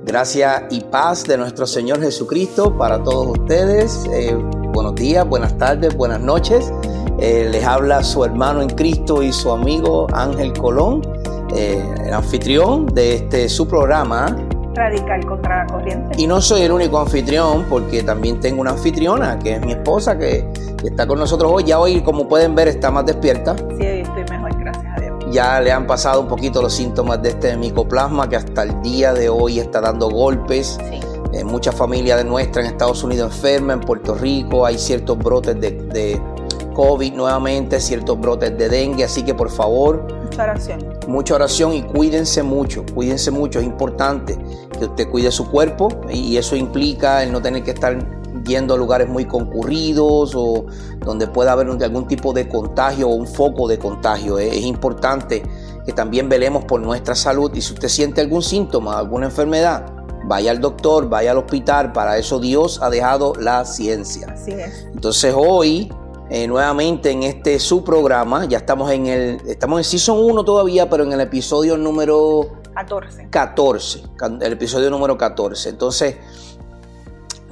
Gracia y paz de nuestro Señor Jesucristo para todos ustedes. Buenos días, buenas tardes, buenas noches. Les habla su hermano en Cristo y su amigo Ángel Colón, el anfitrión de su programa Radical contra la corriente. Y no soy el único anfitrión, porque también tengo una anfitriona, que es mi esposa, que está con nosotros hoy. Ya hoy, como pueden ver, está más despierta. Sí, estoy mejor, gracias a Dios. Ya le han pasado un poquito los síntomas de este micoplasma, que hasta el día de hoy está dando golpes. Sí. Muchas familias de nuestra en Estados Unidos enfermas, en Puerto Rico hay ciertos brotes de COVID nuevamente, ciertos brotes de dengue, así que por favor, mucha oración y cuídense mucho, es importante que usted cuide su cuerpo, y eso implica el no tener que estar yendo a lugares muy concurridos o donde pueda haber algún tipo de contagio o un foco de contagio. Es importante que también velemos por nuestra salud, y si usted siente algún síntoma, alguna enfermedad, vaya al doctor, vaya al hospital. Para eso Dios ha dejado la ciencia. Así es. Entonces hoy, nuevamente en su programa, ya estamos en Season 1 todavía, pero en el episodio número 14. El episodio número 14. Entonces,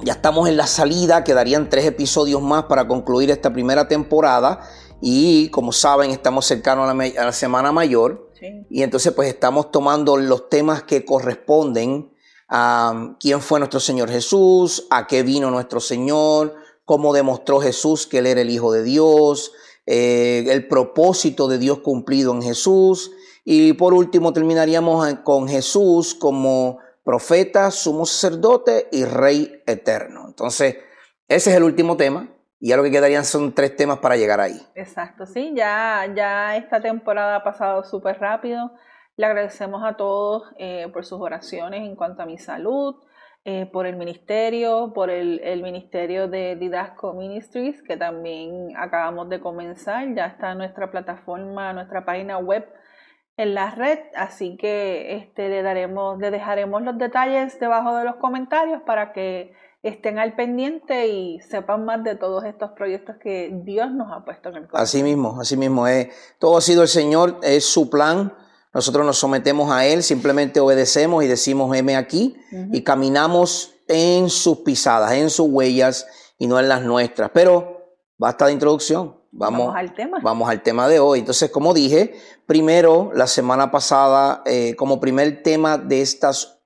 ya estamos en la salida, quedarían 3 episodios más para concluir esta primera temporada. Y como saben, estamos cercanos a la Semana Mayor. Sí. Y entonces pues estamos tomando los temas que corresponden a quién fue nuestro Señor Jesús, a qué vino nuestro Señor, cómo demostró Jesús que Él era el Hijo de Dios, el propósito de Dios cumplido en Jesús. Y por último terminaríamos con Jesús como profeta, sumo sacerdote y rey eterno. Entonces, ese es el último tema, y ya lo que quedarían son 3 temas para llegar ahí. Exacto, sí, ya esta temporada ha pasado súper rápido. Le agradecemos a todos por sus oraciones en cuanto a mi salud, por el ministerio, por el ministerio de Didasco Ministries, que también acabamos de comenzar. Ya está nuestra plataforma, nuestra página web en la red, así que le dejaremos los detalles debajo de los comentarios para que estén al pendiente y sepan más de todos estos proyectos que Dios nos ha puesto en el corazón. Así mismo es. Todo ha sido el Señor, es su plan. Nosotros nos sometemos a Él, simplemente obedecemos y decimos, heme aquí, y caminamos en sus pisadas, en sus huellas y no en las nuestras. Pero basta de introducción. Vamos al tema de hoy. Entonces, como dije, primero, la semana pasada, como primer tema de estos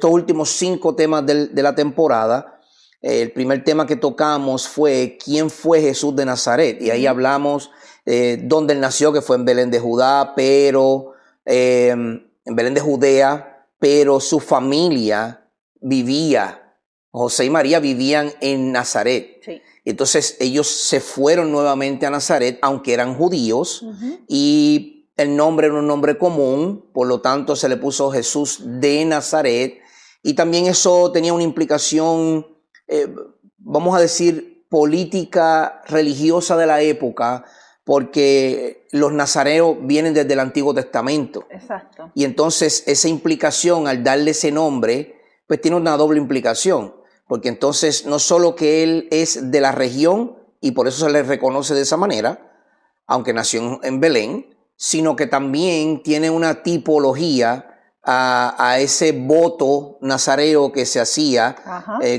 últimos 5 temas de la temporada, el primer tema que tocamos fue ¿quién fue Jesús de Nazaret? Y ahí hablamos dónde Él nació, que fue en Belén de Judá, en Belén de Judea, pero su familia José y María vivían en Nazaret. Sí. Entonces ellos se fueron nuevamente a Nazaret, aunque eran judíos, y el nombre era un nombre común, por lo tanto se le puso Jesús de Nazaret, y también eso tenía una implicación, vamos a decir, política, religiosa de la época, porque los nazareos vienen desde el Antiguo Testamento. Exacto. Y entonces esa implicación, al darle ese nombre, pues tiene una doble implicación. Porque entonces no solo que Él es de la región y por eso se le reconoce de esa manera, aunque nació en Belén, sino que también tiene una tipología a ese voto nazareo que se hacía,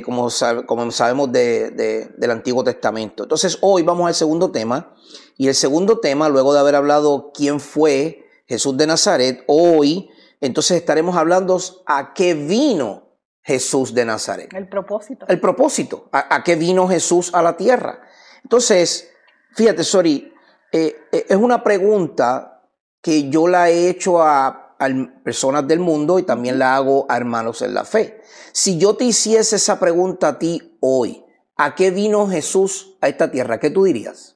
como sabemos del Antiguo Testamento. Entonces hoy vamos al segundo tema, y el segundo tema, luego de haber hablado quién fue Jesús de Nazaret, hoy entonces estaremos hablando a qué vino Jesús de Nazaret. El propósito. ¿A qué vino Jesús a la tierra? Entonces, fíjate, Sori, es una pregunta que yo la he hecho a personas del mundo y también la hago a hermanos en la fe. Si yo te hiciese esa pregunta a ti hoy, ¿a qué vino Jesús a esta tierra? ¿Qué tú dirías?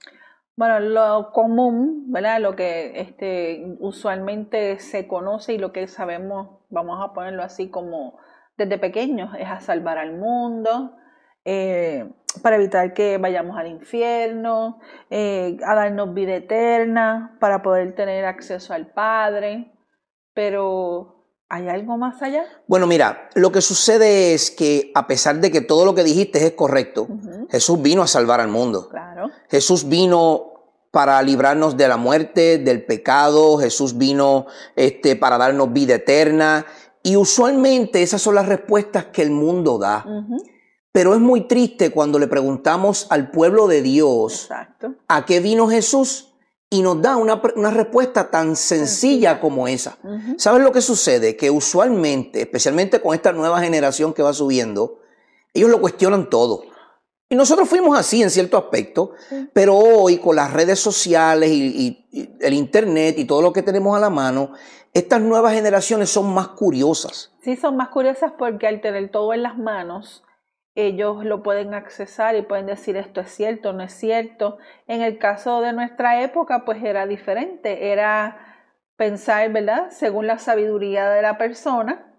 Bueno, lo común, ¿verdad? Lo que usualmente se conoce y lo que sabemos, vamos a ponerlo así como desde pequeños, es a salvar al mundo, para evitar que vayamos al infierno, a darnos vida eterna, para poder tener acceso al Padre. Pero ¿Hay algo más allá? Bueno, mira, lo que sucede es que a pesar de que todo lo que dijiste es correcto, Jesús vino a salvar al mundo. Claro. Jesús vino para librarnos de la muerte, del pecado. Jesús vino para darnos vida eterna. Y usualmente esas son las respuestas que el mundo da. Pero es muy triste cuando le preguntamos al pueblo de Dios, exacto, ¿a qué vino Jesús? Y nos da una respuesta tan sencilla como esa. ¿Sabes lo que sucede? Que usualmente, especialmente con esta nueva generación que va subiendo, ellos lo cuestionan todo. Y nosotros fuimos así en cierto aspecto, pero hoy con las redes sociales y el internet y todo lo que tenemos a la mano, estas nuevas generaciones son más curiosas. Sí, son más curiosas porque al tener todo en las manos, ellos lo pueden accesar y pueden decir esto es cierto, no es cierto. En el caso de nuestra época, pues era diferente. Era pensar, ¿verdad? Según la sabiduría de la persona,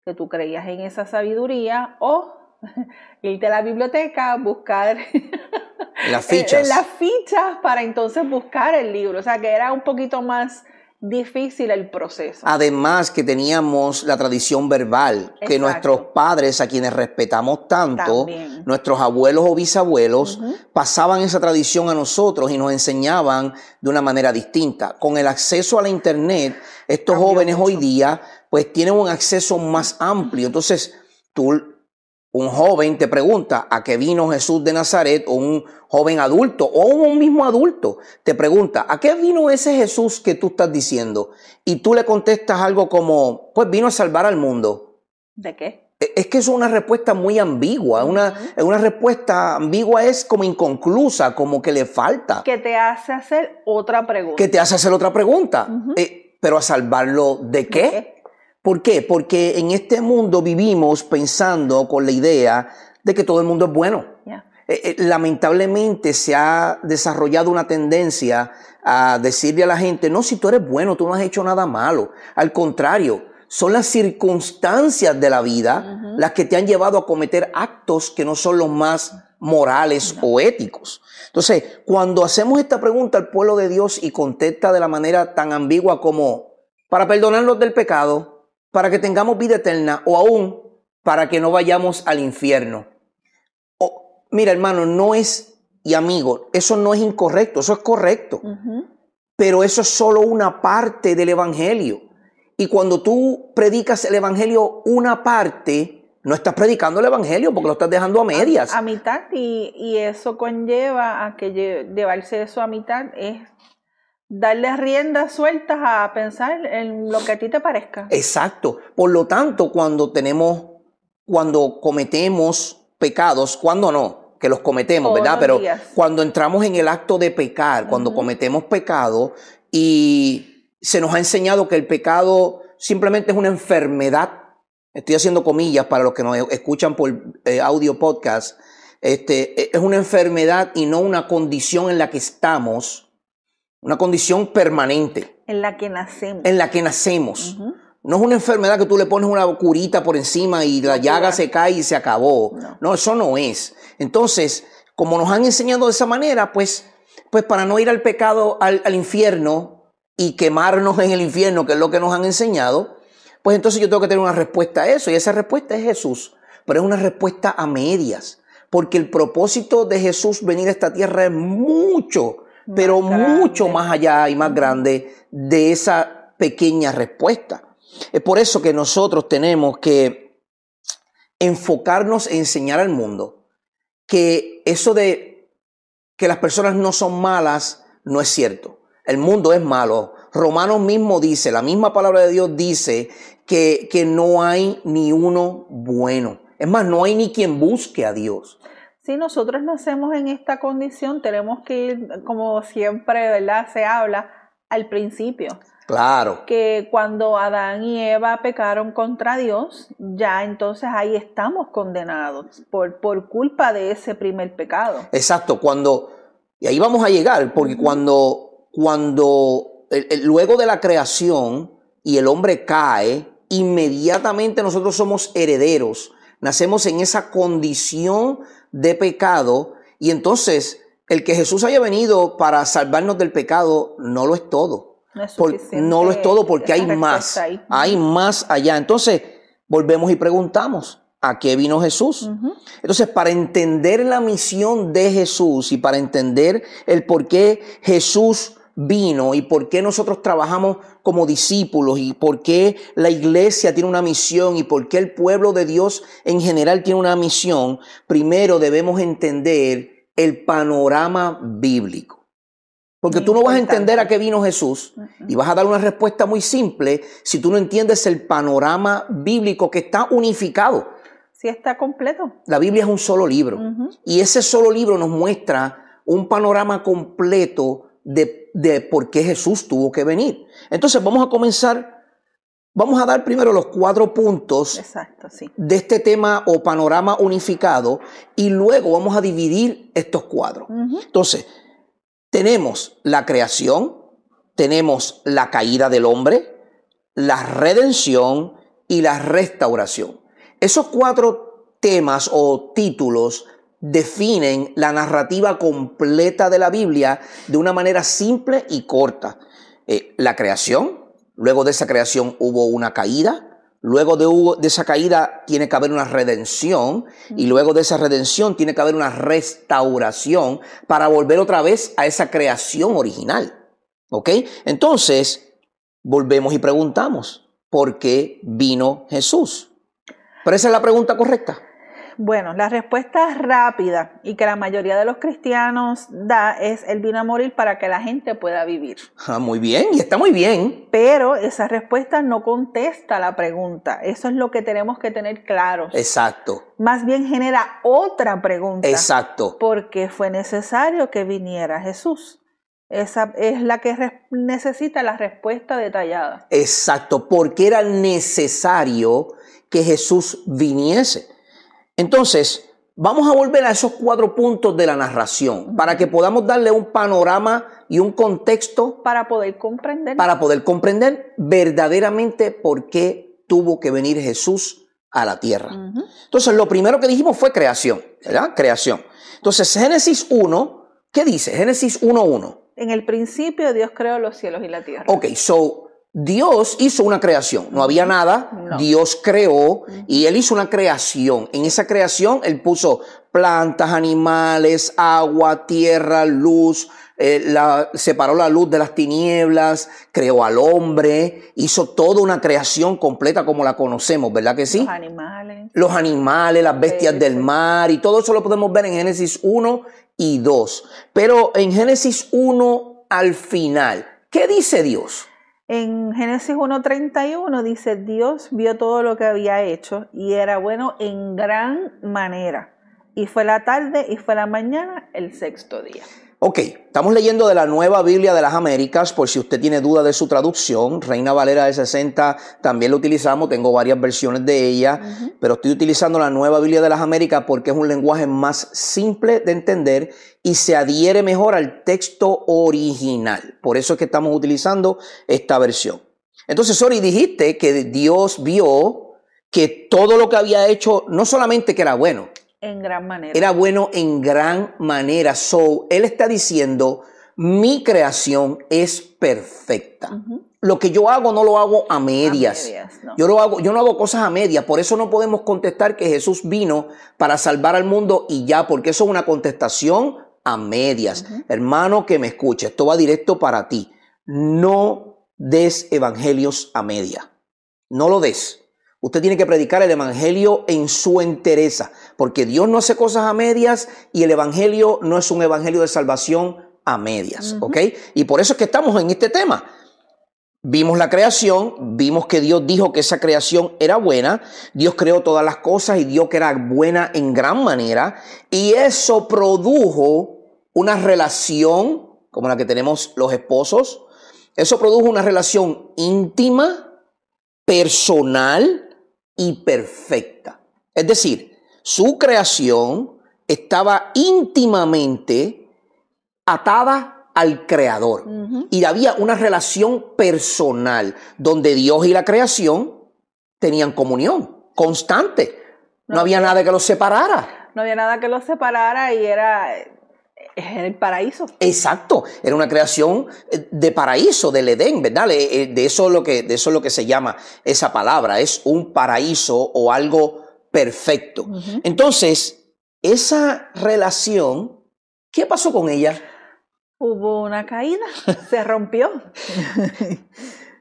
que tú creías en esa sabiduría, o irte a la biblioteca, buscar las fichas para entonces buscar el libro. O sea, que era un poquito más difícil el proceso. Además que teníamos la tradición verbal, exacto, que nuestros padres, a quienes respetamos tanto, también, nuestros abuelos o bisabuelos, pasaban esa tradición a nosotros y nos enseñaban de una manera distinta. Con el acceso a la internet, estos jóvenes hoy día pues tienen un acceso más amplio. Entonces, un joven te pregunta a qué vino Jesús de Nazaret, o un joven adulto, o un mismo adulto te pregunta a qué vino ese Jesús que tú estás diciendo, y tú le contestas algo como, pues vino a salvar al mundo. ¿De qué? Es que es una respuesta muy ambigua, una respuesta ambigua, es como inconclusa, como que le falta. Que te hace hacer otra pregunta. Que te hace hacer otra pregunta. Pero a salvarlo ¿de qué? ¿De qué? ¿Por qué? Porque en este mundo vivimos pensando con la idea de que todo el mundo es bueno. Yeah. Lamentablemente se ha desarrollado una tendencia a decirle a la gente, no, si tú eres bueno, tú no has hecho nada malo. Al contrario, son las circunstancias de la vida las que te han llevado a cometer actos que no son los más morales o éticos. Entonces, cuando hacemos esta pregunta al pueblo de Dios y contesta de la manera tan ambigua como para perdonarnos del pecado, para que tengamos vida eterna, o aún para que no vayamos al infierno. Mira, hermano, no es, y amigo, eso no es incorrecto, eso es correcto. Pero eso es solo una parte del evangelio. Y cuando tú predicas el evangelio una parte, no estás predicando el evangelio porque lo estás dejando a medias. A mitad, y eso conlleva a que llevarse eso a mitad es darle riendas sueltas a pensar en lo que a ti te parezca. Exacto. Por lo tanto, cuando cometemos pecados, cuando no, que los cometemos, ¿verdad? Pero cuando entramos en el acto de pecar, cuando cometemos pecado, y se nos ha enseñado que el pecado simplemente es una enfermedad. Estoy haciendo comillas para los que nos escuchan por audio podcast. Es una enfermedad y no una condición en la que estamos. Una condición permanente. En la que nacemos. En la que nacemos. No es una enfermedad que tú le pones una curita por encima y la llaga se cae y se acabó. No, eso no es. Entonces, como nos han enseñado de esa manera, pues para no ir al pecado, al infierno y quemarnos en el infierno, que es lo que nos han enseñado, pues entonces yo tengo que tener una respuesta a eso. Y esa respuesta es Jesús. Pero es una respuesta a medias. Porque el propósito de Jesús venir a esta tierra es mucho más allá y más grande de esa pequeña respuesta. Es por eso que nosotros tenemos que enfocarnos en enseñar al mundo que eso de que las personas no son malas no es cierto. El mundo es malo. Romanos mismo dice, la misma palabra de Dios dice que no hay ni uno bueno. Es más, no hay ni quien busque a Dios. Si nosotros nacemos en esta condición, tenemos que ir, como siempre, ¿verdad? Se habla al principio. Claro. Que cuando Adán y Eva pecaron contra Dios, ya entonces ahí estamos condenados por culpa de ese primer pecado. Exacto. Y ahí vamos a llegar, porque cuando luego de la creación y el hombre cae, inmediatamente nosotros somos herederos. Nacemos en esa condición de pecado, y entonces el que Jesús haya venido para salvarnos del pecado no lo es todo. No es suficiente. No lo es todo porque hay más. Hay más allá. Entonces, volvemos y preguntamos, ¿a qué vino Jesús? Entonces, para entender la misión de Jesús y para entender el por qué Jesús vino y por qué nosotros trabajamos como discípulos y por qué la iglesia tiene una misión y por qué el pueblo de Dios en general tiene una misión, primero debemos entender el panorama bíblico. Porque tú no vas a entender a qué vino Jesús y vas a dar una respuesta muy simple si tú no entiendes el panorama bíblico que está unificado. Sí, está completo. La Biblia es un solo libro y ese solo libro nos muestra un panorama completo de por qué Jesús tuvo que venir. Entonces vamos a comenzar, vamos a dar primero los 4 puntos de este tema o panorama unificado y luego vamos a dividir estos 4. Entonces, tenemos la creación, tenemos la caída del hombre, la redención y la restauración. Esos 4 temas o títulos definen la narrativa completa de la Biblia de una manera simple y corta. La creación, luego de esa creación hubo una caída, luego de esa caída tiene que haber una redención y luego de esa redención tiene que haber una restauración para volver otra vez a esa creación original. ¿Ok? Entonces, volvemos y preguntamos, ¿por qué vino Jesús? Pero esa es la pregunta correcta. Bueno, la respuesta rápida y que la mayoría de los cristianos da es: Él vino a morir para que la gente pueda vivir. Muy bien, y está muy bien. Pero esa respuesta no contesta la pregunta. Eso es lo que tenemos que tener claro. Exacto. Más bien genera otra pregunta. Exacto. ¿Por qué fue necesario que viniera Jesús? Esa es la que necesita la respuesta detallada. Exacto, porque era necesario que Jesús viniese. Entonces, vamos a volver a esos 4 puntos de la narración para que podamos darle un panorama y un contexto para poder comprender verdaderamente por qué tuvo que venir Jesús a la tierra. Entonces, lo primero que dijimos fue creación, ¿verdad? Creación. Entonces, Génesis 1, ¿qué dice? Génesis 1:1. En el principio Dios creó los cielos y la tierra. Ok, so Dios hizo una creación, no había nada, Dios creó y Él hizo una creación. En esa creación Él puso plantas, animales, agua, tierra, luz, separó la luz de las tinieblas, creó al hombre, hizo toda una creación completa como la conocemos, ¿verdad que sí? Los animales, las bestias del mar y todo eso lo podemos ver en Génesis 1 y 2. Pero en Génesis 1 al final, ¿qué dice Dios? En Génesis 1:31 dice: Dios vio todo lo que había hecho y era bueno en gran manera. Y fue la tarde y fue la mañana el 6º día. Ok, estamos leyendo de la Nueva Biblia de las Américas, por si usted tiene duda de su traducción. Reina Valera de 60 también lo utilizamos, tengo varias versiones de ella, pero estoy utilizando la Nueva Biblia de las Américas porque es un lenguaje más simple de entender y se adhiere mejor al texto original. Por eso es que estamos utilizando esta versión. Entonces, Sori, dijiste que Dios vio que todo lo que había hecho, no solamente que era bueno, en gran manera. Era bueno en gran manera. So, Él está diciendo, mi creación es perfecta. Lo que yo hago no lo hago a medias. No. Yo no hago cosas a medias. Por eso no podemos contestar que Jesús vino para salvar al mundo y ya, porque eso es una contestación a medias. Hermano que me escuche, esto va directo para ti. No des evangelios a medias. No lo des. Usted tiene que predicar el evangelio en su entereza, porque Dios no hace cosas a medias y el evangelio no es un evangelio de salvación a medias, ¿ok? Y por eso es que estamos en este tema. Vimos la creación, vimos que Dios dijo que esa creación era buena, Dios creó todas las cosas y dijo que era buena en gran manera, y eso produjo una relación como la que tenemos los esposos. Eso produjo una relación íntima, personal y perfecta. Es decir, su creación estaba íntimamente atada al Creador. Y había una relación personal donde Dios y la creación tenían comunión constante. No había nada que los separara. No había nada que los separara y era Es el paraíso. Exacto, era una creación de paraíso, del Edén, ¿verdad? De eso es lo que se llama esa palabra, es un paraíso o algo perfecto. Entonces, esa relación, ¿qué pasó con ella? Hubo una caída, se rompió.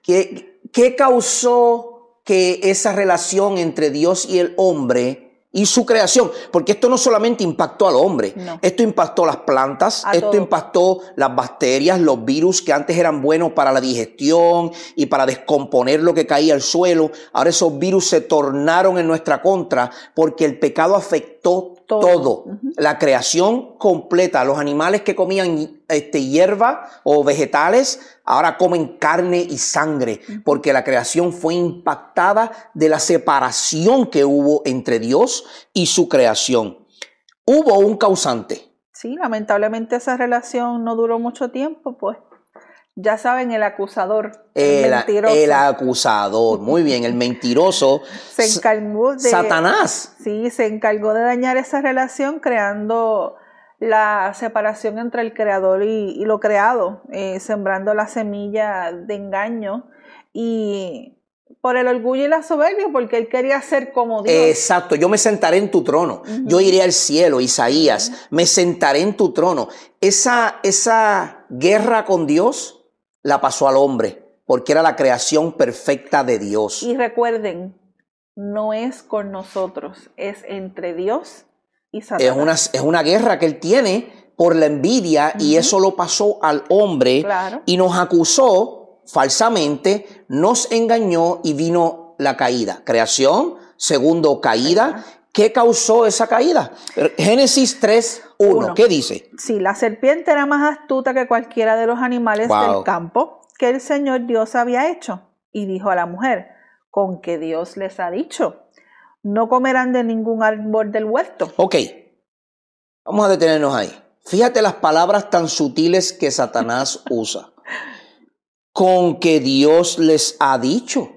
¿Qué causó que esa relación entre Dios y el hombre y su creación? Porque esto no solamente impactó al hombre, esto impactó las plantas, esto impactó las bacterias, los virus que antes eran buenos para la digestión y para descomponer lo que caía al suelo. Ahora esos virus se tornaron en nuestra contra porque el pecado afectó todo. La creación completa. Los animales que comían hierba o vegetales ahora comen carne y sangre porque la creación fue impactada de la separación que hubo entre Dios y su creación. Hubo un causante. Sí, lamentablemente esa relación no duró mucho tiempo, pues. Ya saben, el acusador, el mentiroso. El acusador, muy bien, el mentiroso. Se encargó de... Satanás. Sí, se encargó de dañar esa relación creando la separación entre el creador y lo creado, sembrando la semilla de engaño y por el orgullo y la soberbia, porque él quería ser como Dios. Exacto, yo me sentaré en tu trono, yo iré al cielo, Isaías, me sentaré en tu trono. Esa guerra con Dios la pasó al hombre, porque era la creación perfecta de Dios. Y recuerden, no es con nosotros, es entre Dios y Satanás. Es una guerra que él tiene por la envidia y eso lo pasó al hombre y nos acusó falsamente, nos engañó y vino la caída. Creación, segundo caída. ¿Qué causó esa caída? Génesis 3:1, ¿qué dice? Sí, la serpiente era más astuta que cualquiera de los animales del campo que el Señor Dios había hecho. Y dijo a la mujer, ¿con qué Dios les ha dicho? No comerán de ningún árbol del huerto. Ok, vamos a detenernos ahí. Fíjate las palabras tan sutiles que Satanás usa. Con que Dios les ha dicho.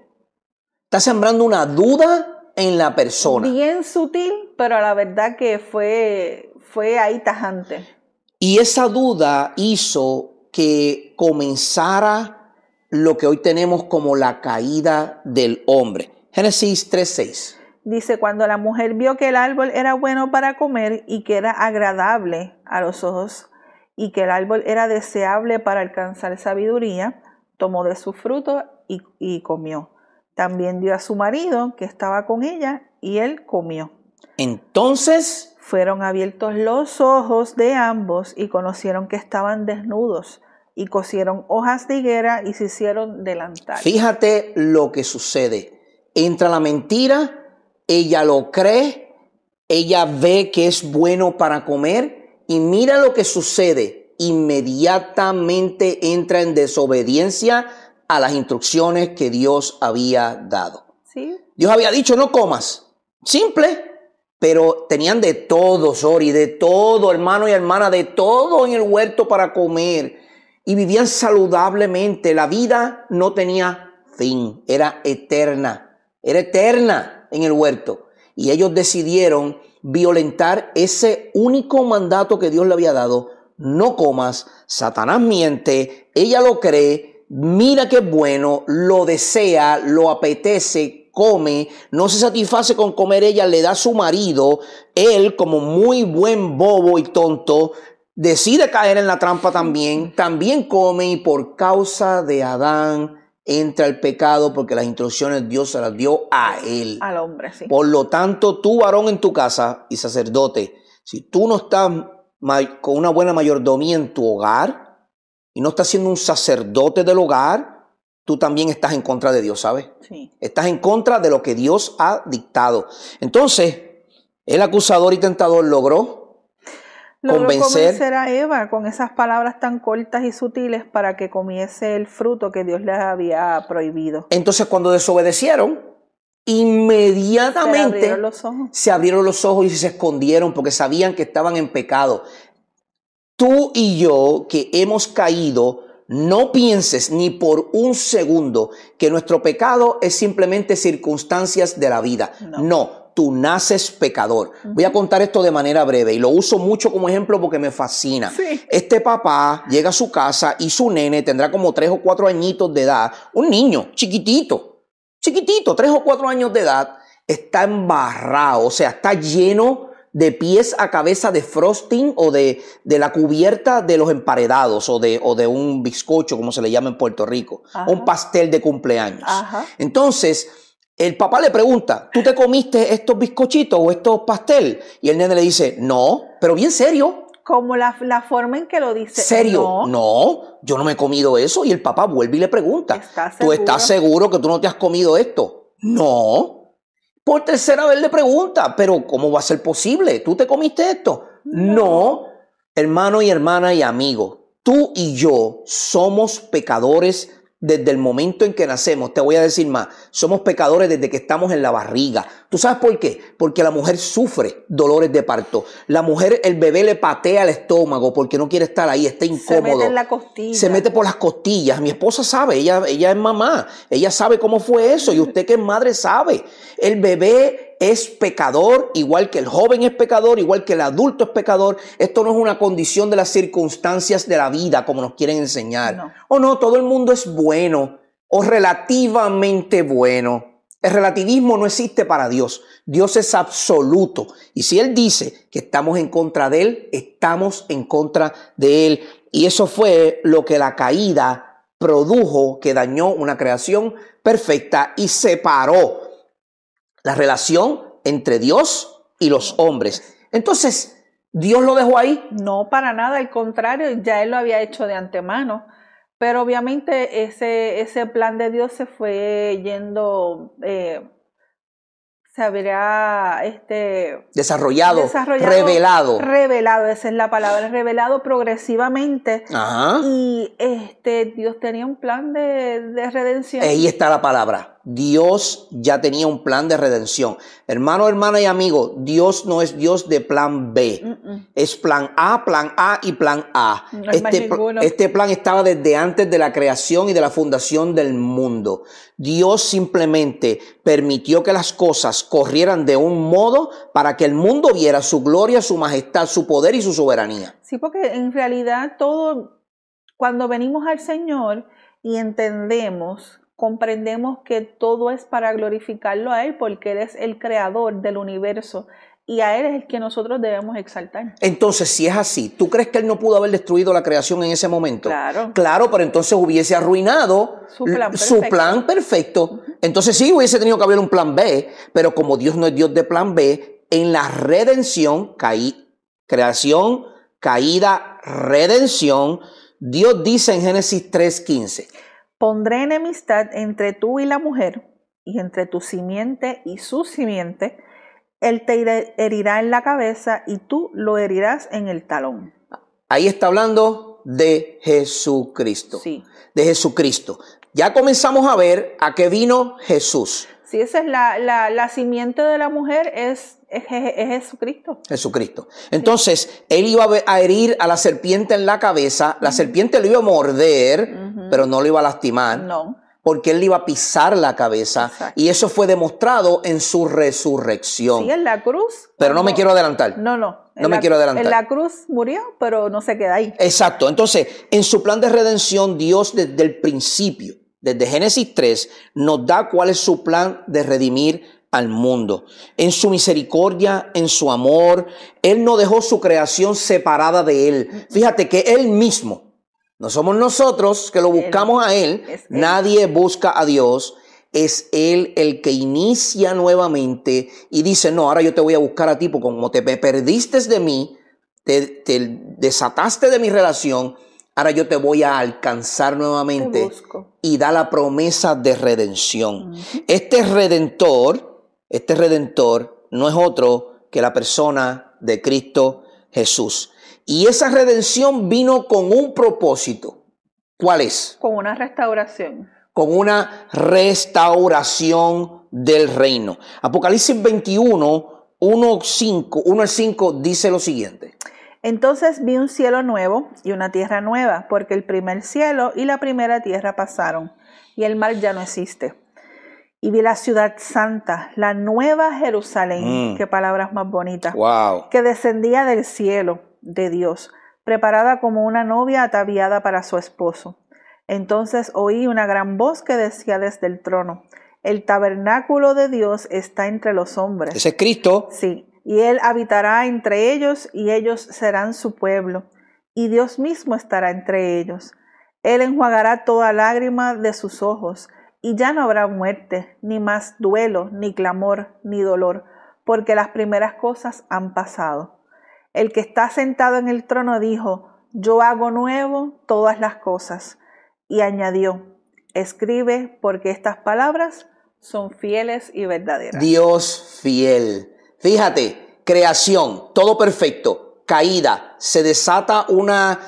Está sembrando una duda en la persona. Bien sutil, pero la verdad que fue ahí tajante. Y esa duda hizo que comenzara lo que hoy tenemos como la caída del hombre. Génesis 3:6. Dice, cuando la mujer vio que el árbol era bueno para comer y que era agradable a los ojos y que el árbol era deseable para alcanzar sabiduría, tomó de su fruto y comió. También dio a su marido que estaba con ella y él comió. Entonces fueron abiertos los ojos de ambos y conocieron que estaban desnudos y cosieron hojas de higuera y se hicieron delantales. Fíjate lo que sucede. Entra la mentira, ella lo cree, ella ve que es bueno para comer y mira lo que sucede. Inmediatamente entra en desobediencia a las instrucciones que Dios había dado. ¿Sí? Dios había dicho no comas. Simple. Pero tenían de todo, Sori, de todo, hermano y hermana, de todo en el huerto para comer. Y vivían saludablemente. La vida no tenía fin, era eterna en el huerto. Y ellos decidieron violentar ese único mandato que Dios le había dado. No comas, Satanás miente, ella lo cree, mira que es bueno, lo desea, lo apetece, come, no se satisface con comer ella, le da a su marido, él como muy buen bobo y tonto, decide caer en la trampa también come y por causa de Adán entra el pecado porque las instrucciones Dios se las dio a él. Al hombre, sí. Por lo tanto, tú varón en tu casa y sacerdote, si tú no estás con una buena mayordomía en tu hogar y no estás siendo un sacerdote del hogar, tú también estás en contra de Dios, ¿sabes? Sí. Estás en contra de lo que Dios ha dictado. Entonces, el acusador y tentador logró convencer a Eva con esas palabras tan cortas y sutiles para que comiese el fruto que Dios les había prohibido. Entonces, cuando desobedecieron, inmediatamente se abrieron los ojos y se escondieron porque sabían que estaban en pecado. Tú y yo que hemos caído, no pienses ni por un segundo que nuestro pecado es simplemente circunstancias de la vida. No, tú naces pecador. Voy a contar esto de manera breve y lo uso mucho como ejemplo porque me fascina. Sí. Este papá llega a su casa y su nene tendrá como 3 o 4 añitos de edad, un niño chiquitito, 3 o 4 años de edad, está embarrado, o sea, está lleno de pies a cabeza de frosting o de la cubierta de los emparedados o de un bizcocho, como se le llama en Puerto Rico, un pastel de cumpleaños. Entonces, el papá le pregunta, ¿tú te comiste estos bizcochitos o estos pastel? Y el nene le dice, no, pero bien serio. Como la forma en que lo dice. ¿Serio? No, yo no me he comido eso. Y el papá vuelve y le pregunta, ¿tú estás seguro que tú no te has comido esto? No. Por tercera vez le pregunta, pero ¿cómo va a ser posible? ¿Tú te comiste esto? No. Hermano y hermana y amigo, tú y yo somos pecadores desde el momento en que nacemos. Te voy a decir más, somos pecadores desde que estamos en la barriga. ¿Tú sabes por qué? Porque la mujer sufre dolores de parto. La mujer, el bebé le patea el estómago porque no quiere estar ahí, está incómodo. Se mete en la costilla. Se mete por las costillas. Mi esposa sabe, ella es mamá. Ella sabe cómo fue eso y usted que es madre sabe. El bebé es pecador, igual que el joven es pecador, igual que el adulto es pecador. Esto no es una condición de las circunstancias de la vida como nos quieren enseñar. No. O no, todo el mundo es bueno o relativamente bueno. El relativismo no existe para Dios. Dios es absoluto. Y si Él dice que estamos en contra de Él, estamos en contra de Él. Y eso fue lo que la caída produjo, que dañó una creación perfecta y separó la relación entre Dios y los hombres. Entonces, ¿Dios lo dejó ahí? No, para nada, al contrario, ya Él lo había hecho de antemano. Pero obviamente ese plan de Dios se fue yendo, se habría desarrollado, revelado. Revelado, esa es la palabra, revelado progresivamente. Ajá. Y Dios tenía un plan de redención. Ahí está la palabra. Dios ya tenía un plan de redención. Hermano, hermana y amigo, Dios no es Dios de plan B. Es plan A y plan A. No hay más ninguno. Este plan estaba desde antes de la creación y de la fundación del mundo. Dios simplemente permitió que las cosas corrieran de un modo para que el mundo viera su gloria, su majestad, su poder y su soberanía. Sí, porque en realidad todo, cuando venimos al Señor y entendemos, comprendemos que todo es para glorificarlo a Él, porque Él es el creador del universo y a Él es el que nosotros debemos exaltar. Entonces, si es así, ¿tú crees que Él no pudo haber destruido la creación en ese momento? Claro. Claro, pero entonces hubiese arruinado su plan perfecto. Entonces sí, hubiese tenido que haber un plan B, pero como Dios no es Dios de plan B, en la redención, creación, caída, redención, Dios dice en Génesis 3:15. Pondré enemistad entre tú y la mujer, y entre tu simiente y su simiente. Él te herirá en la cabeza y tú lo herirás en el talón. Ahí está hablando de Jesucristo. Sí. De Jesucristo. Ya comenzamos a ver a qué vino Jesús. Sí, esa es la simiente de la mujer, es Jesucristo. Jesucristo. Entonces, Él iba a herir a la serpiente en la cabeza. La serpiente lo iba a morder, pero no lo iba a lastimar. No. Porque Él iba a pisar la cabeza. Exacto. Y eso fue demostrado en su resurrección. Sí, en la cruz. Pero no me quiero adelantar. No. No me quiero adelantar. En la cruz murió, pero no se queda ahí. Exacto. Entonces, en su plan de redención, Dios desde el principio, desde Génesis 3, nos da cuál es su plan de redimir al mundo. En su misericordia, en su amor, Él no dejó su creación separada de Él. Fíjate que Él mismo, no somos nosotros que lo buscamos a Él, nadie busca a Dios, es Él el que inicia nuevamente y dice, no, ahora yo te voy a buscar a ti, porque como te perdiste de mí, te desataste de mi relación, ahora yo te voy a alcanzar nuevamente y da la promesa de redención. Este redentor no es otro que la persona de Cristo Jesús. Y esa redención vino con un propósito. ¿Cuál es? Con una restauración. Con una restauración del reino. Apocalipsis 21, 1 al 5 dice lo siguiente. Entonces vi un cielo nuevo y una tierra nueva, porque el primer cielo y la primera tierra pasaron, y el mar ya no existe. y vi la ciudad santa, la nueva Jerusalén, qué palabras más bonitas, Wow. que descendía del cielo de Dios, preparada como una novia ataviada para su esposo. Entonces oí una gran voz que decía desde el trono: el tabernáculo de Dios está entre los hombres. Ese es Cristo. Sí, y Él habitará entre ellos, y ellos serán su pueblo, y Dios mismo estará entre ellos. Él enjuagará toda lágrima de sus ojos, y ya no habrá muerte, ni más duelo, ni clamor, ni dolor, porque las primeras cosas han pasado. El que está sentado en el trono dijo: yo hago nuevo todas las cosas. Y añadió: escribe, porque estas palabras son fieles y verdaderas. Dios fiel. Fíjate, creación, todo perfecto, caída, se desata una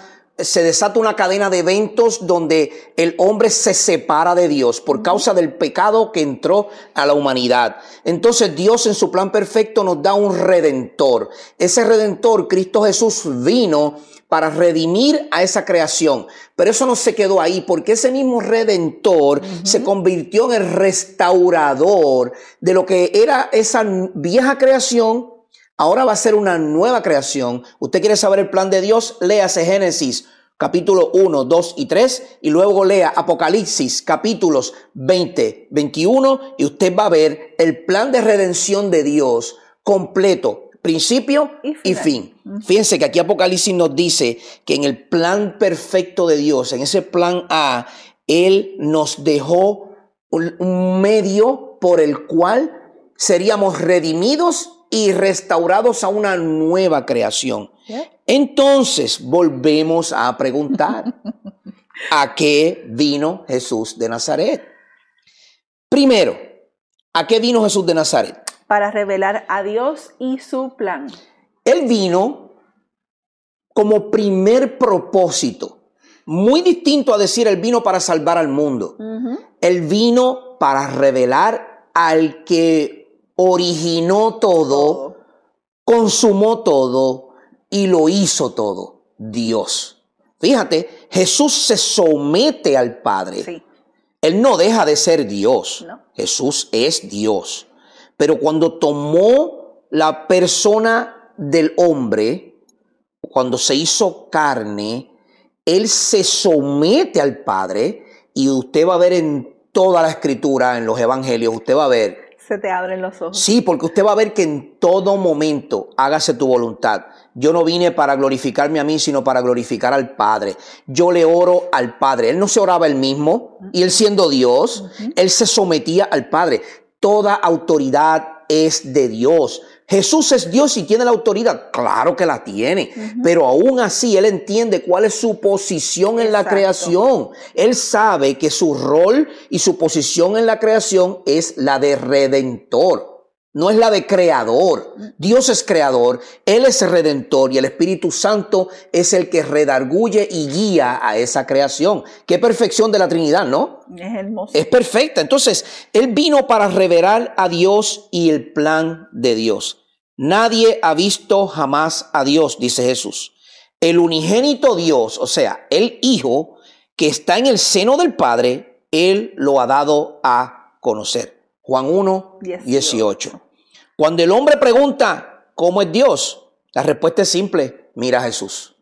cadena de eventos donde el hombre se separa de Dios por causa del pecado que entró a la humanidad. Entonces Dios en su plan perfecto nos da un redentor. Ese redentor, Cristo Jesús, vino para redimir a esa creación. Pero eso no se quedó ahí, porque ese mismo redentor se convirtió en el restaurador de lo que era esa vieja creación. Ahora va a ser una nueva creación. ¿Usted quiere saber el plan de Dios? Léase Génesis capítulo 1, 2 y 3 y luego lea Apocalipsis capítulos 20, 21 y usted va a ver el plan de redención de Dios completo, principio y fin. Fíjense que aquí Apocalipsis nos dice que en el plan perfecto de Dios, en ese plan A, Él nos dejó un medio por el cual seríamos redimidos y restaurados a una nueva creación. Entonces volvemos a preguntar, ¿a qué vino Jesús de Nazaret? Primero, ¿a qué vino Jesús de Nazaret? Para revelar a Dios y su plan. Él vino como primer propósito, muy distinto a decir Él vino para salvar al mundo. Él vino para revelar al que originó todo, consumó todo y lo hizo todo, Dios. Fíjate, Jesús se somete al Padre. Sí. Él no deja de ser Dios. No. Jesús es Dios. Pero cuando tomó la persona del hombre, cuando se hizo carne, Él se somete al Padre, y usted va a ver en toda la Escritura, en los Evangelios, usted va a ver. Se te abren los ojos. Sí, porque usted va a ver que en todo momento hágase tu voluntad. Yo no vine para glorificarme a mí, sino para glorificar al Padre. Yo le oro al Padre. Él no se oraba él mismo, y él siendo Dios, él se sometía al Padre. Toda autoridad es de Dios. Jesús es Dios y tiene la autoridad. Claro que la tiene, pero aún así él entiende cuál es su posición en la creación. Él sabe que su rol y su posición en la creación es la de redentor. No es la de creador. Dios es creador, Él es redentor, y el Espíritu Santo es el que redarguye y guía a esa creación. Qué perfección de la Trinidad, ¿no? Es hermoso. Es perfecta. Entonces, Él vino para revelar a Dios y el plan de Dios. Nadie ha visto jamás a Dios, dice Jesús. El unigénito Dios, o sea, el Hijo que está en el seno del Padre, Él lo ha dado a conocer. Juan 1, 18. Cuando el hombre pregunta, ¿cómo es Dios? La respuesta es simple: mira a Jesús.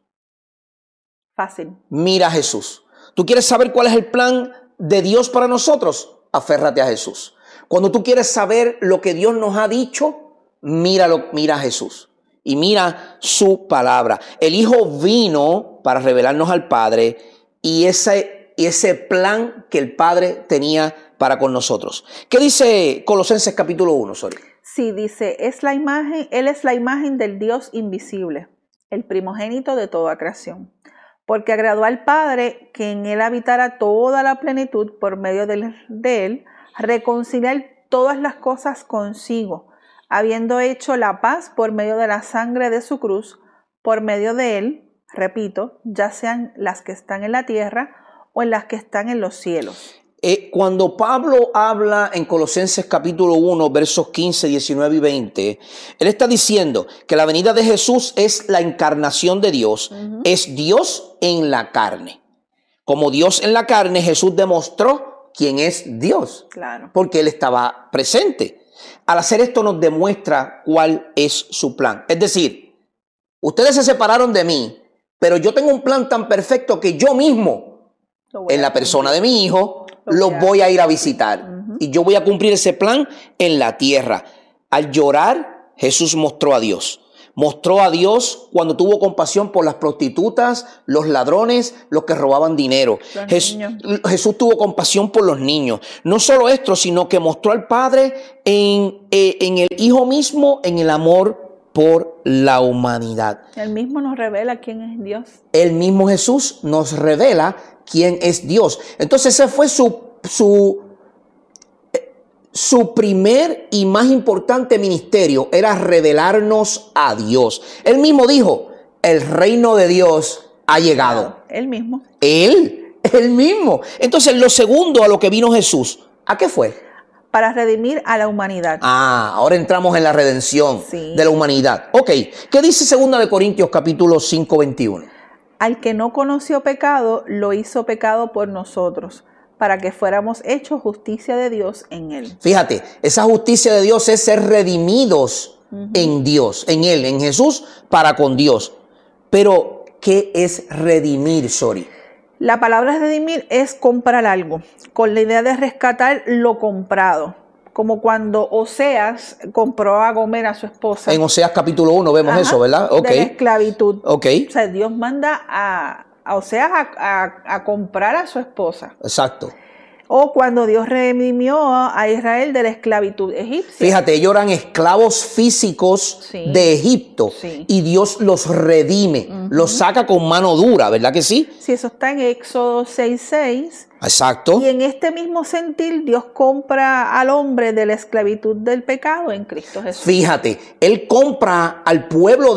Fácil. Mira a Jesús. ¿Tú quieres saber cuál es el plan de Dios para nosotros? Aférrate a Jesús. Cuando tú quieres saber lo que Dios nos ha dicho, mira a Jesús y mira su palabra. El Hijo vino para revelarnos al Padre y ese plan que el Padre tenía para con nosotros. ¿Qué dice Colosenses capítulo 1, Sori? Sí, dice, Él es la imagen del Dios invisible, el primogénito de toda creación, porque agradó al Padre que en Él habitara toda la plenitud por medio de Él, reconciliar todas las cosas consigo, habiendo hecho la paz por medio de la sangre de su cruz. Por medio de Él, repito, ya sean las que están en la tierra o en las que están en los cielos. Cuando Pablo habla en Colosenses capítulo 1, versos 15, 19 y 20, él está diciendo que la venida de Jesús es la encarnación de Dios, es Dios en la carne. Como Dios en la carne, Jesús demostró quién es Dios. Claro. Porque Él estaba presente. Al hacer esto nos demuestra cuál es su plan. Es decir, ustedes se separaron de mí, pero yo tengo un plan tan perfecto que yo mismo, en la persona de mi hijo, los voy a ir a visitar. Y yo voy a cumplir ese plan en la tierra. Al llorar, Jesús mostró a Dios. Mostró a Dios cuando tuvo compasión por las prostitutas, los ladrones, los que robaban dinero. Jesús tuvo compasión por los niños. No solo esto, sino que mostró al Padre en el Hijo mismo, en el amor por la humanidad. Él mismo nos revela quién es Dios. El mismo Jesús nos revela quién es Dios. Entonces ese fue su primer y más importante ministerio, era revelarnos a Dios. Él mismo dijo, el reino de Dios ha llegado. Él mismo. Él mismo. Entonces lo segundo a lo que vino Jesús, ¿a qué fue? Para redimir a la humanidad. Ahora entramos en la redención de la humanidad. Ok, ¿qué dice 2 Corintios capítulo 5, 21? Al que no conoció pecado, lo hizo pecado por nosotros, para que fuéramos hechos justicia de Dios en Él. Fíjate, esa justicia de Dios es ser redimidos en Dios, en Él, en Jesús, para con Dios. Pero, ¿qué es redimir, Sori? La palabra redimir es comprar algo, con la idea de rescatar lo comprado. Como cuando Oseas compró a Gomer, a su esposa. En Oseas capítulo 1 vemos eso, ¿verdad? De la esclavitud. Ok. O sea, Dios manda a Oseas a comprar a su esposa. Exacto. O cuando Dios redimió a Israel de la esclavitud egipcia. Fíjate, ellos eran esclavos físicos de Egipto y Dios los redime, los saca con mano dura, ¿verdad que sí? Sí, eso está en Éxodo 6:6. Exacto. Y en este mismo sentir, Dios compra al hombre de la esclavitud del pecado en Cristo Jesús. Fíjate, Él compra al pueblo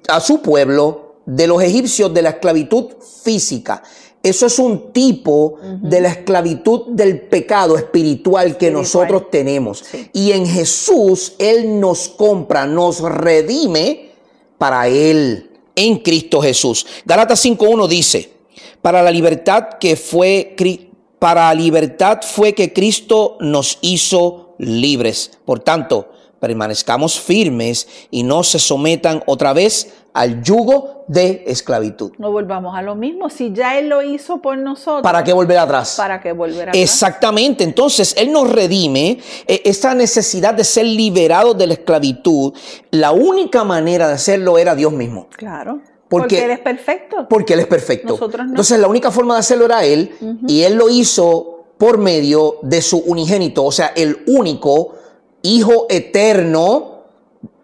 a su pueblo de los egipcios de la esclavitud física. Eso es un tipo de la esclavitud del pecado espiritual que nosotros tenemos. Sí. Y en Jesús, Él nos compra, nos redime para Él, en Cristo Jesús. Gálatas 5:1 dice, para la libertad fue que Cristo nos hizo libres. Por tanto, permanezcamos firmes y no se sometan otra vez al yugo de esclavitud. No volvamos a lo mismo. Si ya Él lo hizo por nosotros. ¿Para qué volver atrás? ¿Para qué volver atrás? Exactamente. Entonces, Él nos redime esta necesidad de ser liberados de la esclavitud. La única manera de hacerlo era Dios mismo. Claro. Porque Él es perfecto. Porque Él es perfecto. Nosotros no. Entonces, la única forma de hacerlo era Él. Y Él lo hizo por medio de su unigénito. O sea, el único Hijo eterno.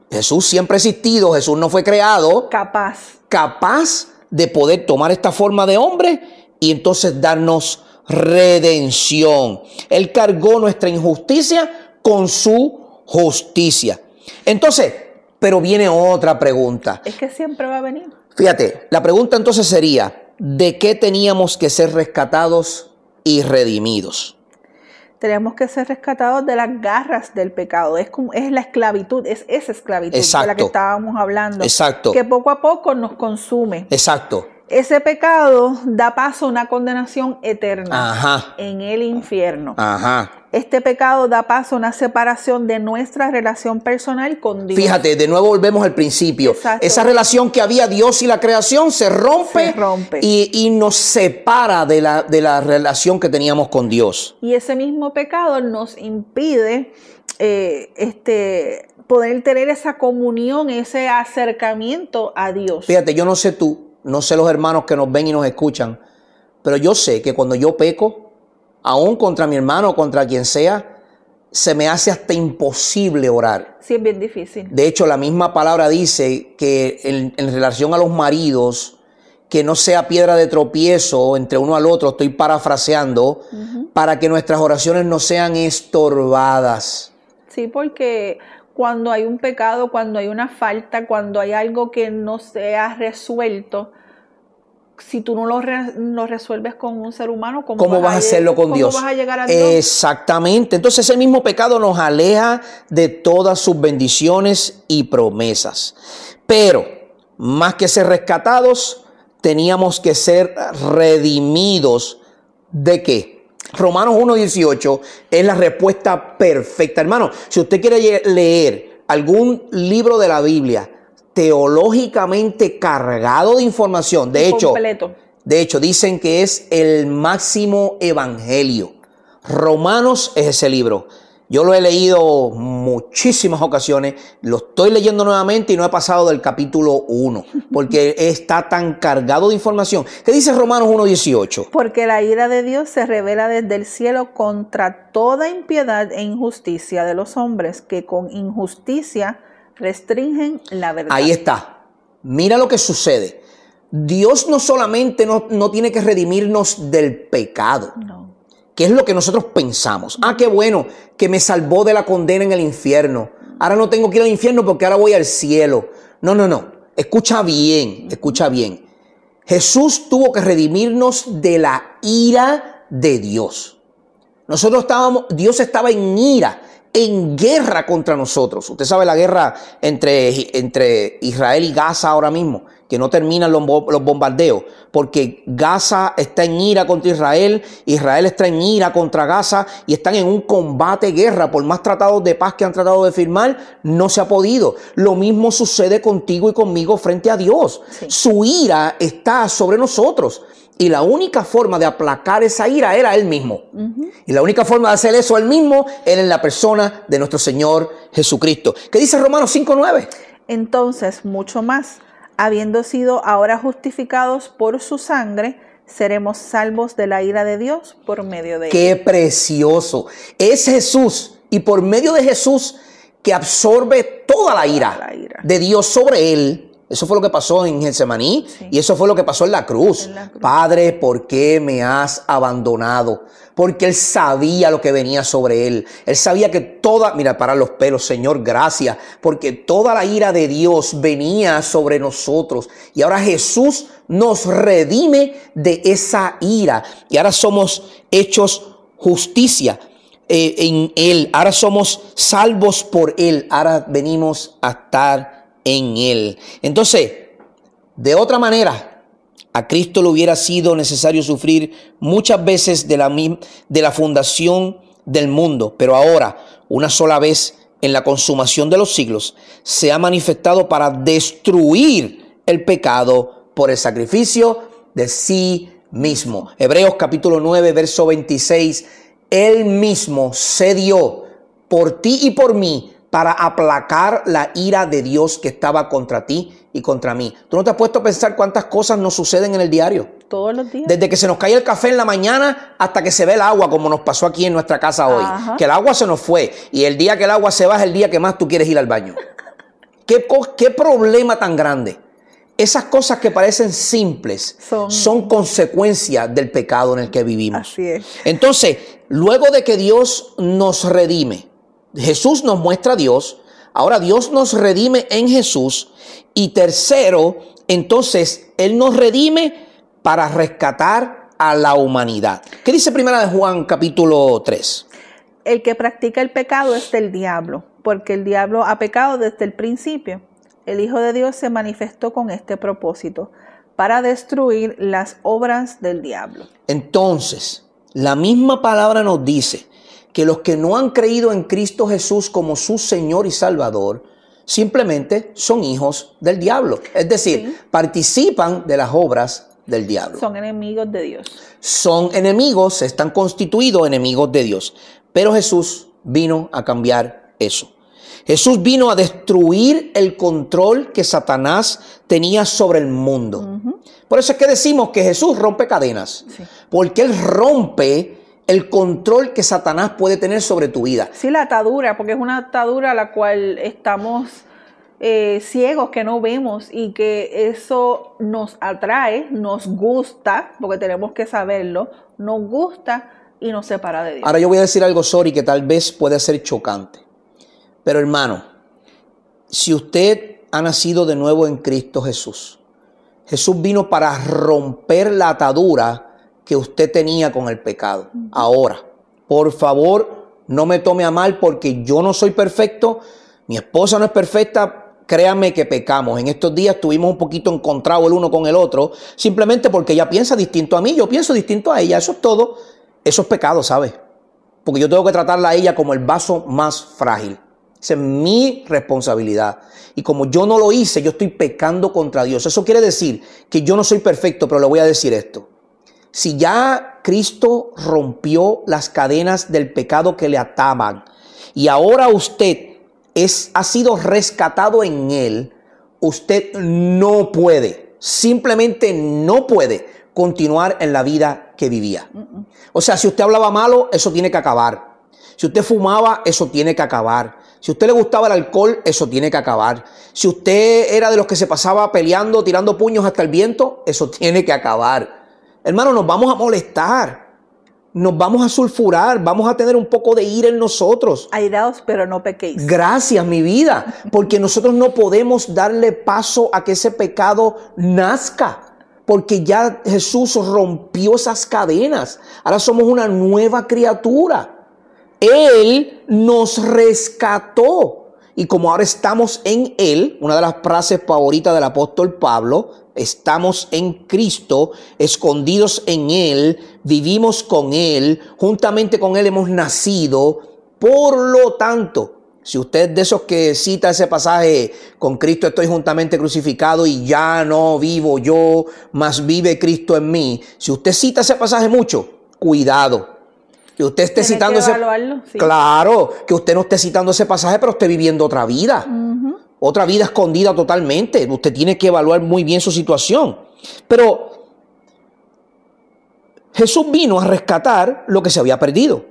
Jesús siempre ha existido, Jesús no fue creado. Capaz de poder tomar esta forma de hombre y entonces darnos redención. Él cargó nuestra injusticia con su justicia. Entonces, pero viene otra pregunta. Es que siempre va a venir. Fíjate, la pregunta entonces sería, ¿de qué teníamos que ser rescatados y redimidos? Tenemos que ser rescatados de las garras del pecado. Es la esclavitud, es esa esclavitud de la que estábamos hablando. Exacto. Que poco a poco nos consume. Exacto. Ese pecado da paso a una condenación eterna en el infierno. Este pecado da paso a una separación de nuestra relación personal con Dios. Fíjate, de nuevo volvemos al principio. Exacto. Esa relación que había Dios y la creación se rompe. Y nos separa de la relación que teníamos con Dios. Y ese mismo pecado nos impide poder tener esa comunión, ese acercamiento a Dios. Fíjate, yo no sé tú, no sé los hermanos que nos ven y nos escuchan, pero yo sé que cuando yo peco, aún contra mi hermano o contra quien sea, se me hace hasta imposible orar. Sí, es bien difícil. De hecho, la misma palabra dice que en relación a los maridos, que no sea piedra de tropiezo entre uno al otro, estoy parafraseando, para que nuestras oraciones no sean estorbadas. Sí, porque cuando hay un pecado, cuando hay una falta, cuando hay algo que no se ha resuelto, si tú no lo resuelves con un ser humano, ¿cómo vas a hacerlo con Dios? ¿Cómo vas a llegar a Dios? Exactamente. Entonces el mismo pecado nos aleja de todas sus bendiciones y promesas. Pero, más que ser rescatados, teníamos que ser redimidos. ¿De qué? Romanos 1:18 es la respuesta perfecta. Hermano, si usted quiere leer algún libro de la Biblia teológicamente cargado de información, de hecho, dicen que es el máximo evangelio. Romanos es ese libro. Yo lo he leído muchísimas ocasiones, lo estoy leyendo nuevamente y no he pasado del capítulo 1, porque está tan cargado de información. ¿Qué dice Romanos 1:18? Porque la ira de Dios se revela desde el cielo contra toda impiedad e injusticia de los hombres, que con injusticia restringen la verdad. Ahí está. Mira lo que sucede. Dios no solamente no tiene que redimirnos del pecado. No. ¿Qué es lo que nosotros pensamos? Ah, qué bueno, que me salvó de la condena en el infierno. Ahora no tengo que ir al infierno porque ahora voy al cielo. No. Escucha bien, escucha bien. Jesús tuvo que redimirnos de la ira de Dios. Dios estaba en ira, en guerra contra nosotros. Usted sabe la guerra entre Israel y Gaza ahora mismo, que no terminan los bombardeos, porque Gaza está en ira contra Israel, Israel está en ira contra Gaza y están en un combate, guerra. Por más tratados de paz que han tratado de firmar, no se ha podido. Lo mismo sucede contigo y conmigo frente a Dios. Sí. Su ira está sobre nosotros. Y la única forma de aplacar esa ira era Él mismo. Y la única forma de hacer eso Él mismo era en la persona de nuestro Señor Jesucristo. ¿Qué dice Romanos 5:9? Entonces, mucho más, habiendo sido ahora justificados por su sangre, seremos salvos de la ira de Dios por medio de él. ¡Qué precioso! Es Jesús, y por medio de Jesús que absorbe toda la ira de Dios sobre Él. Eso fue lo que pasó en Getsemaní, sí. Y eso fue lo que pasó en la cruz. Padre, ¿por qué me has abandonado? Porque Él sabía lo que venía sobre Él. Él sabía que mira, para los pelos, Señor, gracias, porque toda la ira de Dios venía sobre nosotros. Y ahora Jesús nos redime de esa ira. Y ahora somos hechos justicia en Él. Ahora somos salvos por Él. Ahora venimos a estar en Él. Entonces, de otra manera, a Cristo le hubiera sido necesario sufrir muchas veces de la fundación del mundo, pero ahora, una sola vez en la consumación de los siglos, se ha manifestado para destruir el pecado por el sacrificio de sí mismo. Hebreos capítulo 9, verso 26, Él mismo se dio por ti y por mí, para aplacar la ira de Dios que estaba contra ti y contra mí. ¿Tú no te has puesto a pensar cuántas cosas nos suceden en el diario? Todos los días. Desde que se nos cae el café en la mañana hasta que se ve el agua, como nos pasó aquí en nuestra casa hoy. Ajá. Que el agua se nos fue y el día que el agua se va es el día que más tú quieres ir al baño. ¿Qué problema tan grande? Esas cosas que parecen simples son consecuencias del pecado en el que vivimos. Así es. Entonces, luego de que Dios nos redime, Jesús nos muestra a Dios, ahora Dios nos redime en Jesús, y tercero, entonces Él nos redime para rescatar a la humanidad. ¿Qué dice Primera de Juan capítulo 3? El que practica el pecado es del diablo, porque el diablo ha pecado desde el principio. El Hijo de Dios se manifestó con este propósito, para destruir las obras del diablo. Entonces, la misma palabra nos dice que los que no han creído en Cristo Jesús como su Señor y Salvador, simplemente son hijos del diablo. Es decir, sí, participan de las obras del diablo. Son enemigos de Dios. Son enemigos, están constituidos enemigos de Dios. Pero Jesús vino a cambiar eso. Jesús vino a destruir el control que Satanás tenía sobre el mundo. Por eso es que decimos que Jesús rompe cadenas. Sí. Porque Él rompe el control que Satanás puede tener sobre tu vida. Sí, la atadura, porque es una atadura a la cual estamos ciegos, que no vemos, y que eso nos atrae, nos gusta, porque tenemos que saberlo, nos gusta y nos separa de Dios. Ahora yo voy a decir algo, sorry, que tal vez puede ser chocante. Pero hermano, si usted ha nacido de nuevo en Cristo Jesús, Jesús vino para romper la atadura que usted tenía con el pecado. Ahora, por favor, no me tome a mal porque yo no soy perfecto, mi esposa no es perfecta, créanme que pecamos. En estos días estuvimos un poquito encontrados el uno con el otro, simplemente porque ella piensa distinto a mí, yo pienso distinto a ella, eso es todo. Eso es pecado, ¿sabes? Porque yo tengo que tratarla a ella como el vaso más frágil. Esa es mi responsabilidad. Y como yo no lo hice, yo estoy pecando contra Dios. Eso quiere decir que yo no soy perfecto, pero le voy a decir esto. Si ya Cristo rompió las cadenas del pecado que le ataban y ahora usted ha sido rescatado en Él, usted no puede, simplemente no puede continuar en la vida que vivía. O sea, si usted hablaba malo, eso tiene que acabar. Si usted fumaba, eso tiene que acabar. Si a usted le gustaba el alcohol, eso tiene que acabar. Si usted era de los que se pasaba peleando, tirando puños hasta el viento, eso tiene que acabar. Hermano, nos vamos a molestar, nos vamos a sulfurar, vamos a tener un poco de ira en nosotros. Airaos, pero no pequéis. Gracias, mi vida, porque nosotros no podemos darle paso a que ese pecado nazca, porque ya Jesús rompió esas cadenas. Ahora somos una nueva criatura. Él nos rescató. Y como ahora estamos en Él, una de las frases favoritas del apóstol Pablo, estamos en Cristo, escondidos en Él, vivimos con Él, juntamente con Él hemos nacido. Por lo tanto, si usted es de esos que cita ese pasaje, con Cristo estoy juntamente crucificado y ya no vivo yo, mas vive Cristo en mí. Si usted cita ese pasaje mucho, cuidado. Que usted esté citando ese... Sí. Claro, que usted no esté citando ese pasaje, pero esté viviendo otra vida. Otra vida escondida totalmente. Usted tiene que evaluar muy bien su situación. Pero Jesús vino a rescatar lo que se había perdido.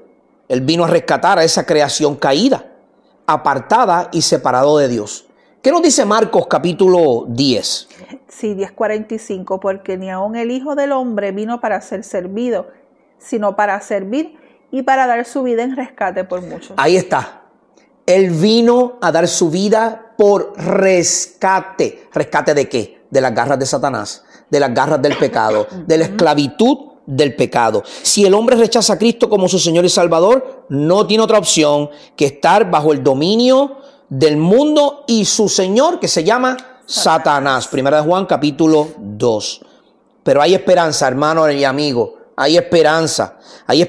Él vino a rescatar a esa creación caída, apartada y separado de Dios. ¿Qué nos dice Marcos capítulo 10? Sí, 10:45, porque ni aun el Hijo del Hombre vino para ser servido, sino para servir y para dar su vida en rescate por muchos. Ahí está. Él vino a dar su vida por rescate. ¿Rescate de qué? De las garras de Satanás, de las garras del pecado, de la esclavitud del pecado. Si el hombre rechaza a Cristo como su Señor y Salvador, no tiene otra opción que estar bajo el dominio del mundo y su Señor, que se llama Satanás. Primera de Juan capítulo 2. Pero hay esperanza, hermano y amigo. Hay esperanza y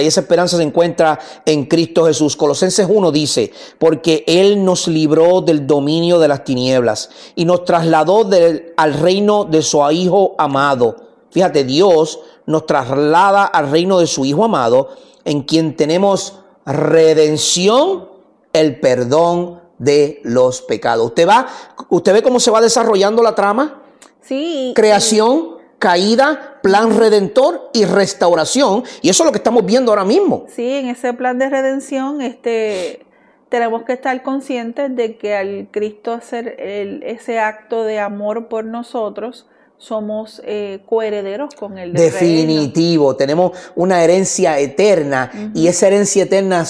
esa esperanza se encuentra en Cristo Jesús. Colosenses 1 dice, porque Él nos libró del dominio de las tinieblas y nos trasladó al reino de su Hijo amado. Fíjate, Dios nos traslada al reino de su Hijo amado, en quien tenemos redención, el perdón de los pecados. ¿Usted ve cómo se va desarrollando la trama? Sí. Creación, caída, plan redentor y restauración. Y eso es lo que estamos viendo ahora mismo. Sí, en ese plan de redención tenemos que estar conscientes de que al Cristo hacer ese acto de amor por nosotros, somos coherederos con Él. Definitivo, tenemos una herencia eterna. Y esa herencia eterna,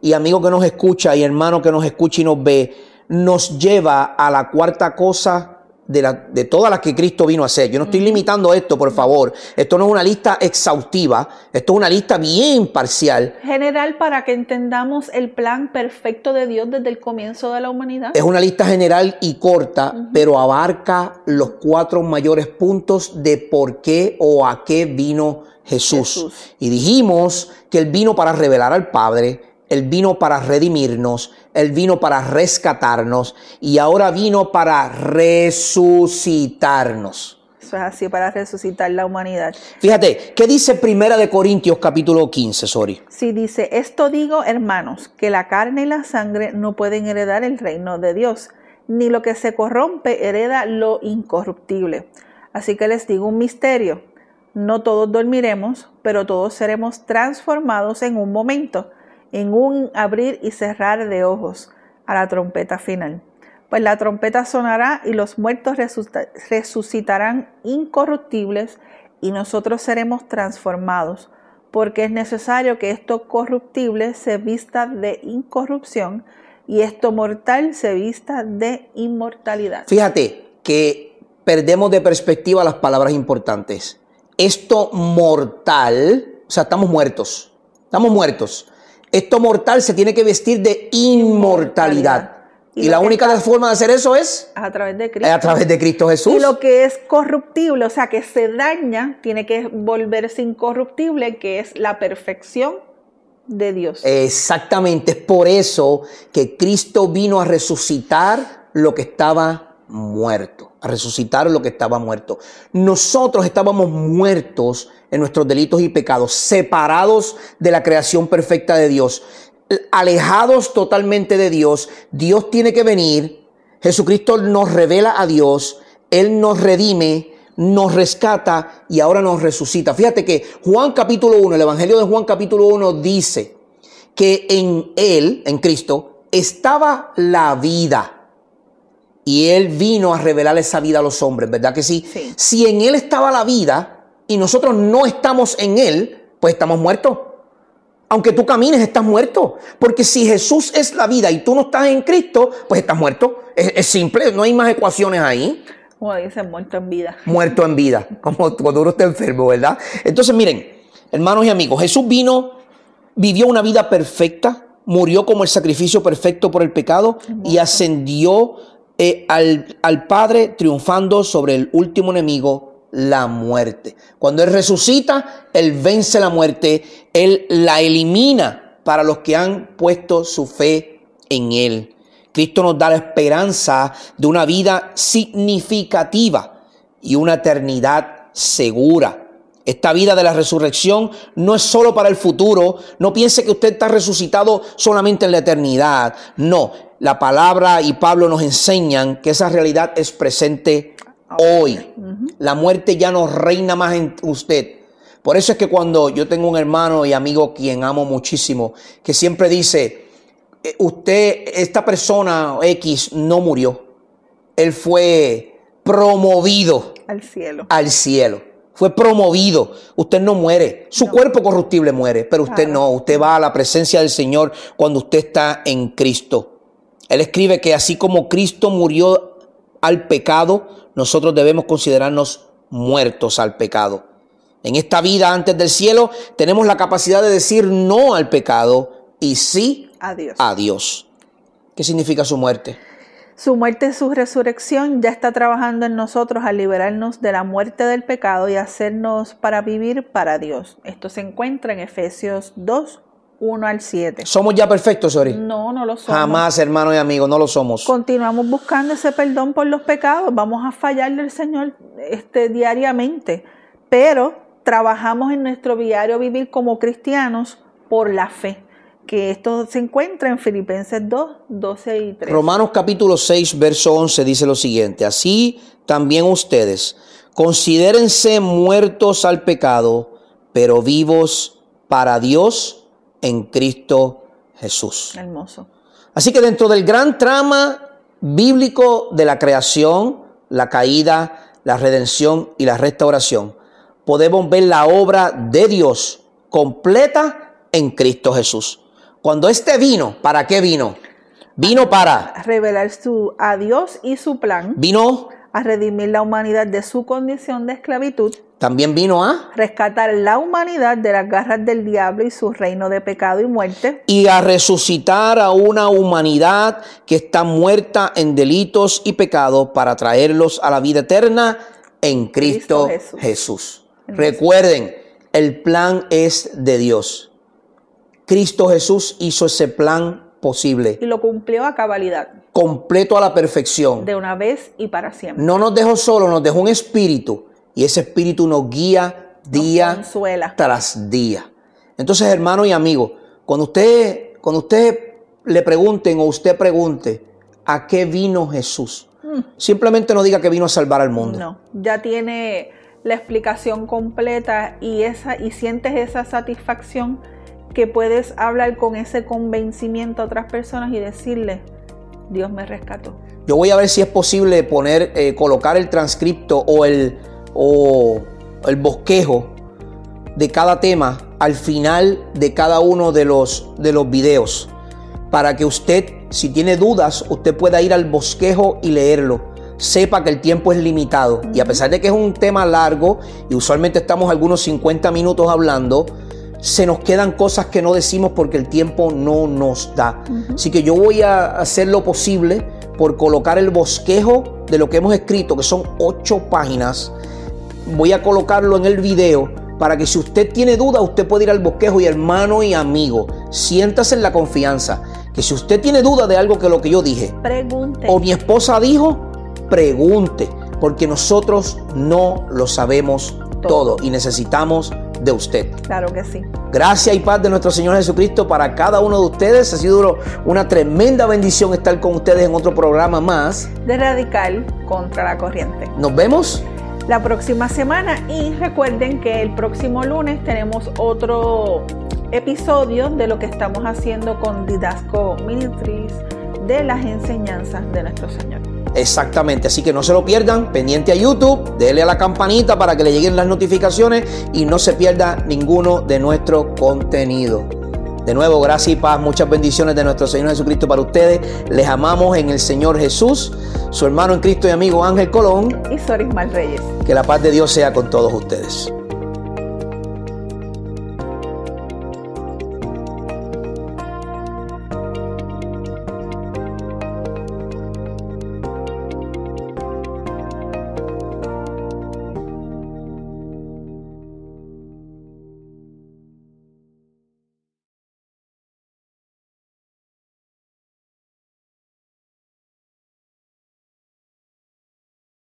y amigo que nos escucha y hermano que nos escucha y nos ve, nos lleva a la cuarta cosa de todas las que Cristo vino a hacer. Yo no estoy limitando esto, por favor. Esto no es una lista exhaustiva, esto es una lista bien parcial. General, para que entendamos el plan perfecto de Dios desde el comienzo de la humanidad. Es una lista general y corta, pero abarca los 4 mayores puntos de por qué o a qué vino Jesús. Y dijimos que Él vino para revelar al Padre, Él vino para redimirnos, Él vino para rescatarnos y ahora vino para resucitarnos. Eso es así, para resucitar la humanidad. Fíjate, ¿qué dice Primera de Corintios capítulo 15, Sí, dice, esto digo, hermanos, que la carne y la sangre no pueden heredar el reino de Dios, ni lo que se corrompe hereda lo incorruptible. Así que les digo un misterio, no todos dormiremos, pero todos seremos transformados en un momento, en un abrir y cerrar de ojos, a la trompeta final. Pues la trompeta sonará y los muertos resucitarán incorruptibles y nosotros seremos transformados, porque es necesario que esto corruptible se vista de incorrupción y esto mortal se vista de inmortalidad. Fíjate que perdemos de perspectiva las palabras importantes. Esto mortal, o sea, estamos muertos. Esto mortal se tiene que vestir de inmortalidad. Y la única forma de hacer eso es a través de Cristo. A través de Cristo Jesús. Y lo que es corruptible, o sea, que se daña, tiene que volverse incorruptible, que es la perfección de Dios. Exactamente, es por eso que Cristo vino a resucitar lo que estaba muerto, a resucitar lo que estaba muerto. Nosotros estábamos muertos en nuestros delitos y pecados, separados de la creación perfecta de Dios, alejados totalmente de Dios. Dios tiene que venir, Jesucristo nos revela a Dios, Él nos redime, nos rescata y ahora nos resucita. Fíjate que Juan capítulo 1, el Evangelio de Juan capítulo 1 dice que en Él, en Cristo, estaba la vida y Él vino a revelar esa vida a los hombres, ¿verdad que sí? Sí. Si en Él estaba la vida y nosotros no estamos en Él, pues estamos muertos. Aunque tú camines, estás muerto. Porque si Jesús es la vida y tú no estás en Cristo, pues estás muerto. Es simple, no hay más ecuaciones ahí. Como dicen, muerto en vida. Muerto en vida, como cuando uno está enfermo, ¿verdad? Entonces, miren, hermanos y amigos, Jesús vino, vivió una vida perfecta, murió como el sacrificio perfecto por el pecado y ascendió al Padre, triunfando sobre el último enemigo, la muerte. Cuando Él resucita, Él vence la muerte, Él la elimina para los que han puesto su fe en Él. Cristo nos da la esperanza de una vida significativa y una eternidad segura. Esta vida de la resurrección no es solo para el futuro. No piense que usted está resucitado solamente en la eternidad. No, la palabra y Pablo nos enseñan que esa realidad es presente hoy. La muerte ya no reina más en usted. Por eso es que cuando yo tengo un hermano y amigo quien amo muchísimo, que siempre dice: esta persona X no murió. Él fue promovido al cielo. Fue promovido. Usted no muere. Su cuerpo corruptible muere, pero usted no. Usted va a la presencia del Señor cuando usted está en Cristo. Él escribe que así como Cristo murió al pecado, nosotros debemos considerarnos muertos al pecado. En esta vida antes del cielo tenemos la capacidad de decir no al pecado y sí a Dios. ¿Qué significa su muerte? Su muerte y su resurrección ya está trabajando en nosotros al liberarnos de la muerte del pecado y hacernos para vivir para Dios. Esto se encuentra en Efesios 2, 1 al 7. ¿Somos ya perfectos, Sori? No, no lo somos. Jamás, hermanos y amigos, no lo somos. Continuamos buscando ese perdón por los pecados. Vamos a fallarle al Señor diariamente, pero trabajamos en nuestro diario vivir como cristianos por la fe. Que esto se encuentra en Filipenses 2, 12 y 13. Romanos capítulo 6, verso 11 dice lo siguiente: así también ustedes, considérense muertos al pecado, pero vivos para Dios en Cristo Jesús. Hermoso. Así que dentro del gran trama bíblico de la creación, la caída, la redención y la restauración, podemos ver la obra de Dios completa en Cristo Jesús. Cuando este vino, ¿para qué vino? Vino para revelar a Dios y su plan. Vino a redimir la humanidad de su condición de esclavitud. También vino a rescatar la humanidad de las garras del diablo y su reino de pecado y muerte. Y a resucitar a una humanidad que está muerta en delitos y pecados para traerlos a la vida eterna en Cristo Jesús. Recuerden, el plan es de Dios. Cristo Jesús hizo ese plan posible. Y lo cumplió a cabalidad. Completo a la perfección. De una vez y para siempre. No nos dejó solo, nos dejó un espíritu. Y ese espíritu nos guía día tras día. Entonces, hermano y amigo, cuando usted le pregunten o usted pregunte ¿a qué vino Jesús? Simplemente no diga que vino a salvar al mundo. No, ya tiene la explicación completa y sientes esa satisfacción que puedes hablar con ese convencimiento a otras personas y decirle: Dios me rescató. Yo voy a ver si es posible colocar el transcripto o el bosquejo de cada tema al final de cada uno de los videos, para que usted, si tiene dudas, usted pueda ir al bosquejo y leerlo. Sepa que el tiempo es limitado y a pesar de que es un tema largo y usualmente estamos algunos 50 minutos hablando, se nos quedan cosas que no decimos porque el tiempo no nos da. Así que yo voy a hacer lo posible por colocar el bosquejo de lo que hemos escrito, que son 8 páginas. Voy a colocarlo en el video para que si usted tiene duda, usted puede ir al bosquejo y hermano y amigo, siéntase en la confianza. Que si usted tiene duda de algo que lo que yo dije, pregunte. O mi esposa dijo, pregunte, porque nosotros no lo sabemos todo y necesitamos de usted. Claro que sí. Gracias y paz de nuestro Señor Jesucristo para cada uno de ustedes. Ha sido una tremenda bendición estar con ustedes en otro programa más de Radical contra la Corriente. Nos vemos la próxima semana y recuerden que el próximo lunes tenemos otro episodio de lo que estamos haciendo con Didasco Ministries, de las enseñanzas de nuestro Señor. Exactamente, así que no se lo pierdan, pendiente a YouTube, dele a la campanita para que le lleguen las notificaciones y no se pierda ninguno de nuestro contenido. De nuevo, gracias y paz, muchas bendiciones de nuestro Señor Jesucristo para ustedes. Les amamos en el Señor Jesús, su hermano en Cristo y amigo Ángel Colón y Sorismal Reyes. Que la paz de Dios sea con todos ustedes.